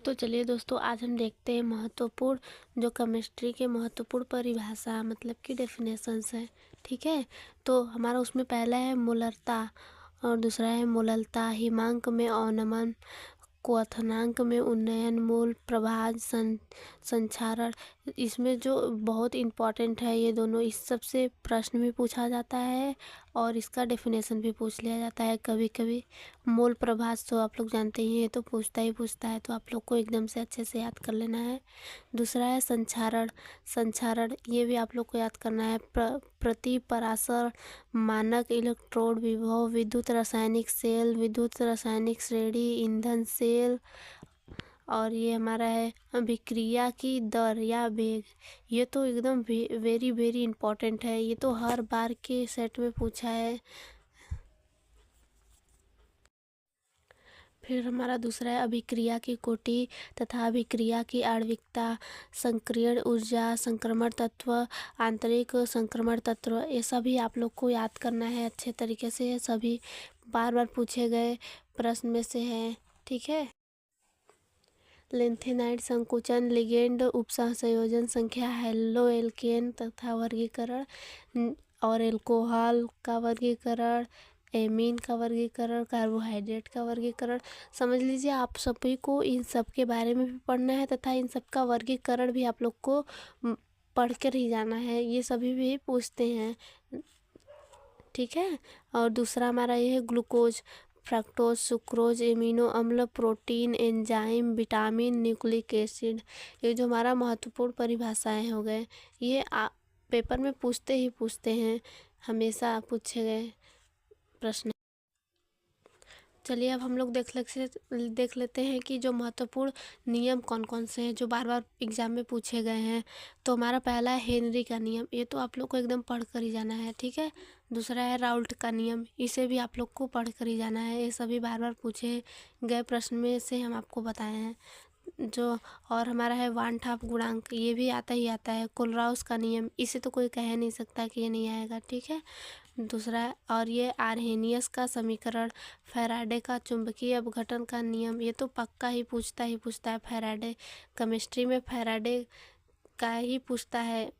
तो चलिए दोस्तों, आज हम देखते हैं महत्वपूर्ण जो केमिस्ट्री के महत्वपूर्ण परिभाषा मतलब कि डेफिनेशंस है। ठीक है, तो हमारा उसमें पहला है मोलरता और दूसरा है मोललता, हिमांक में अवनमन, क्वथनांक में उन्नयन, मूल प्रभाज संक्षारण। इसमें जो बहुत इम्पॉर्टेंट है ये दोनों, इस सब से प्रश्न भी पूछा जाता है और इसका डेफिनेशन भी पूछ लिया जाता है कभी कभी। मूल प्रभाज तो आप लोग जानते ही हैं, ये तो पूछता है, तो आप लोग को एकदम से अच्छे से याद कर लेना है। दूसरा है संक्षारण। संक्षारण ये भी आप लोग को याद करना है। प्रति परासर मानक इलेक्ट्रोड विभव, विद्युत रासायनिक सेल, विद्युत रासायनिक श्रेणी, ईंधन सेल। और ये हमारा है अभिक्रिया की दर या वेग। ये तो एकदम वेरी वेरी इंपॉर्टेंट है, ये तो हर बार के सेट में पूछा है। फिर हमारा दूसरा है अभिक्रिया की कोटि तथा अभिक्रिया की आणविकता, संक्रियण ऊर्जा, संक्रमण तत्व, आंतरिक संक्रमण तत्व। ये सभी आप लोग को याद करना है अच्छे तरीके से, ये सभी बार बार पूछे गए प्रश्न में से है। ठीक है, लेंथेनाइड संकुचन, लिगेंड उपसंयोजन संख्या, हेलो एल्केन तथा वर्गीकरण और एल्कोहल का वर्गीकरण, एमीन का वर्गीकरण, कार्बोहाइड्रेट का वर्गीकरण। समझ लीजिए आप सभी को इन सब के बारे में भी पढ़ना है तथा इन सब का वर्गीकरण भी आप लोग को पढ़ कर ही जाना है, ये सभी भी पूछते हैं। ठीक है, और दूसरा हमारा ये है ग्लूकोज, फ्रक्टोज, सुक्रोज, एमिनो अम्ल, protein, enzyme, vitamin, nucleic acid. ये जो हमारा महत्वपूर्ण परिभाषाएं हो गए, ये पेपर में पूछते हैं, हमेशा पूछे गए प्रश्न। चलिए अब हम लोग देख लेते हैं कि जो महत्वपूर्ण नियम कौन कौन से हैं जो बार बार एग्जाम में पूछे गए हैं। तो हमारा पहला है हेनरी का नियम, ये तो आप लोग को एकदम पढ़ कर ही जाना है। ठीक है, दूसरा है राउल्ट का नियम, इसे भी आप लोग को पढ़ कर ही जाना है, ये सभी बार बार पूछे गए प्रश्न में से हम आपको बताए हैं। जो और हमारा है वान ठाप गुणांक, ये भी आता ही आता है। कोलराउस का नियम, इसे तो कोई कह नहीं सकता कि ये नहीं आएगा। ठीक है, दूसरा है और ये आर्हेनियस का समीकरण, फैराडे का चुंबकीय अपघटन का नियम, ये तो पक्का ही पूछता है। फैराडे केमिस्ट्री में फैराडे का ही पूछता है,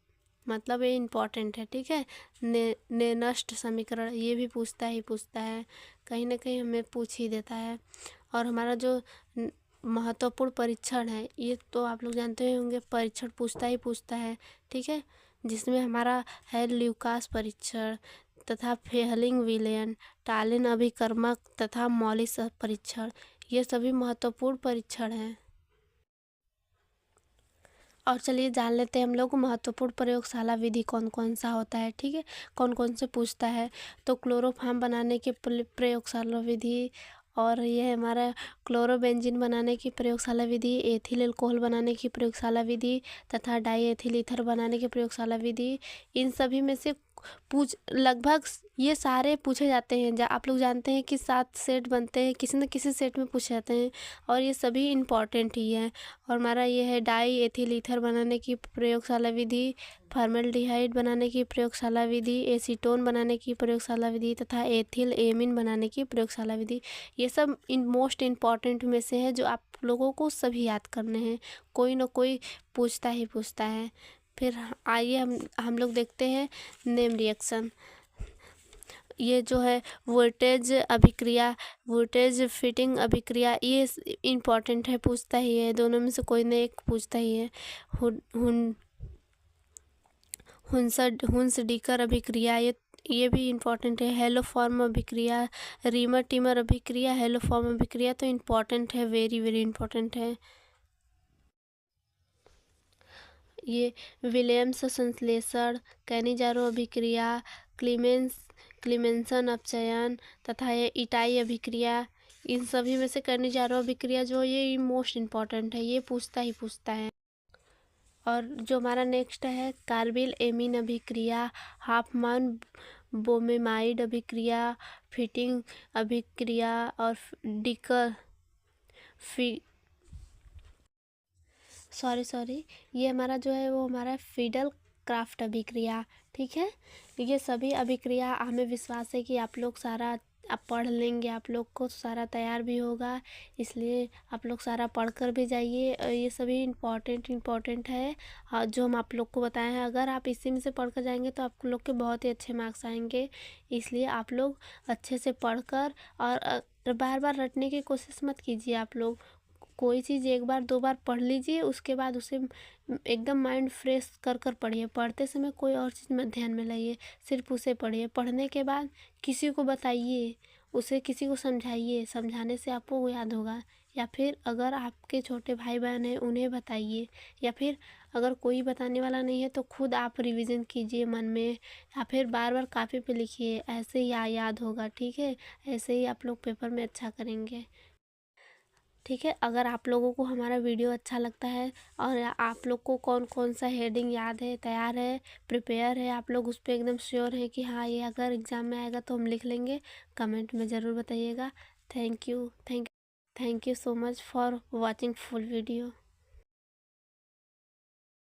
मतलब ये इम्पॉर्टेंट है। ठीक है, नेनस्ट समीकरण, ये भी पूछता है, कहीं ना कहीं हमें पूछ ही देता है। और हमारा जो महत्वपूर्ण परीक्षण है, ये तो आप लोग जानते होंगे, परीक्षण पूछता है। ठीक है, जिसमें हमारा है ल्यूकास परीक्षण तथा फेहलिंग विलयन, टालिन अभिकर्मक तथा मॉलिस परीक्षण, ये सभी महत्वपूर्ण परीक्षण हैं। और चलिए जान लेते हैं हम लोग महत्वपूर्ण प्रयोगशाला विधि कौन कौन सा होता है। ठीक है, कौन कौन से पूछता है। तो क्लोरोफार्म बनाने की प्रयोगशाला विधि, और ये हमारा क्लोरोबेंजीन बनाने की प्रयोगशाला विधि, एथिल अल्कोहल बनाने की प्रयोगशाला विधि तथा डाई एथिल ईथर बनाने की प्रयोगशाला विधि। इन सभी में से लगभग ये सारे पूछे जाते हैं। आप लोग जानते हैं कि 7 सेट बनते हैं, किसी न किसी सेट में पूछे जाते हैं और ये सभी इम्पॉर्टेंट ही है। और हमारा ये है डाई एथिल ईथर बनाने की प्रयोगशाला विधि, फॉर्मेल्डिहाइड बनाने की प्रयोगशाला विधि, एसीटोन बनाने की प्रयोगशाला विधि तथा एथिल एमीन बनाने की प्रयोगशाला विधि। ये सब मोस्ट इम्पॉर्टेंट में से है जो आप लोगों को सभी याद करने हैं, कोई ना कोई पूछता है। फिर आइए हम लोग देखते हैं नेम रिएक्शन। ये जो है वोल्टेज अभिक्रिया, वोल्टेज फिटिंग अभिक्रिया, ये इम्पॉर्टेंट है, पूछता ही है, दोनों में से कोई ना एक पूछता ही है। हुंस डीकर अभिक्रिया, ये भी इम्पॉर्टेंट है। हेलो फॉर्म अभिक्रिया, रीमर टीमर अभिक्रिया, हेलो फॉर्म अभिक्रिया तो इम्पॉर्टेंट है, वेरी वेरी इम्पॉर्टेंट है। ये विलियम्स संश्लेषण, कैनिजारो अभिक्रिया, क्लीमेंसन अपचयन तथा ये इटाई अभिक्रिया, इन सभी में से कैनिजारो अभिक्रिया जो ये मोस्ट इम्पॉर्टेंट है, ये पूछता है। और जो हमारा नेक्स्ट है कार्बिल एमीन अभिक्रिया, हाफमान बोमेमाइड अभिक्रिया, फिटिंग अभिक्रिया और डिकर सॉरी ये हमारा जो है वो हमारा फिडल क्राफ्ट अभिक्रिया। ठीक है, ये सभी अभिक्रिया हमें विश्वास है कि आप लोग सारा आप पढ़ लेंगे, आप लोग को सारा तैयार भी होगा। इसलिए आप लोग सारा पढ़ कर भी जाइए। ये सभी इम्पॉर्टेंट है जो हम आप लोग को बताए हैं। अगर आप इसी में से पढ़ कर जाएंगे तो आप लोग के बहुत ही अच्छे मार्क्स आएंगे। इसलिए आप लोग अच्छे से पढ़ कर और बार बार रटने की कोशिश मत कीजिए। आप लोग कोई चीज़ एक बार दो बार पढ़ लीजिए, उसके बाद उसे एकदम माइंड फ्रेश कर कर पढ़िए। पढ़ते समय कोई और चीज़ मत ध्यान में लाइए, सिर्फ उसे पढ़िए। पढ़ने के बाद किसी को बताइए, उसे किसी को समझाइए। समझाने से आपको वो याद होगा। या फिर अगर आपके छोटे भाई बहन हैं उन्हें बताइए। या फिर अगर कोई बताने वाला नहीं है तो खुद आप रिवीजन कीजिए मन में, या फिर बार बार कापी पे लिखिए। ऐसे ही याद होगा, ठीक है। ऐसे ही आप लोग पेपर में अच्छा करेंगे, ठीक है। अगर आप लोगों को हमारा वीडियो अच्छा लगता है और आप लोग को कौन कौन सा हेडिंग याद है, तैयार है, प्रिपेयर है, आप लोग उस पर एकदम श्योर है कि हाँ ये अगर एग्ज़ाम में आएगा तो हम लिख लेंगे, कमेंट में ज़रूर बताइएगा। Thank you so much for watching full video.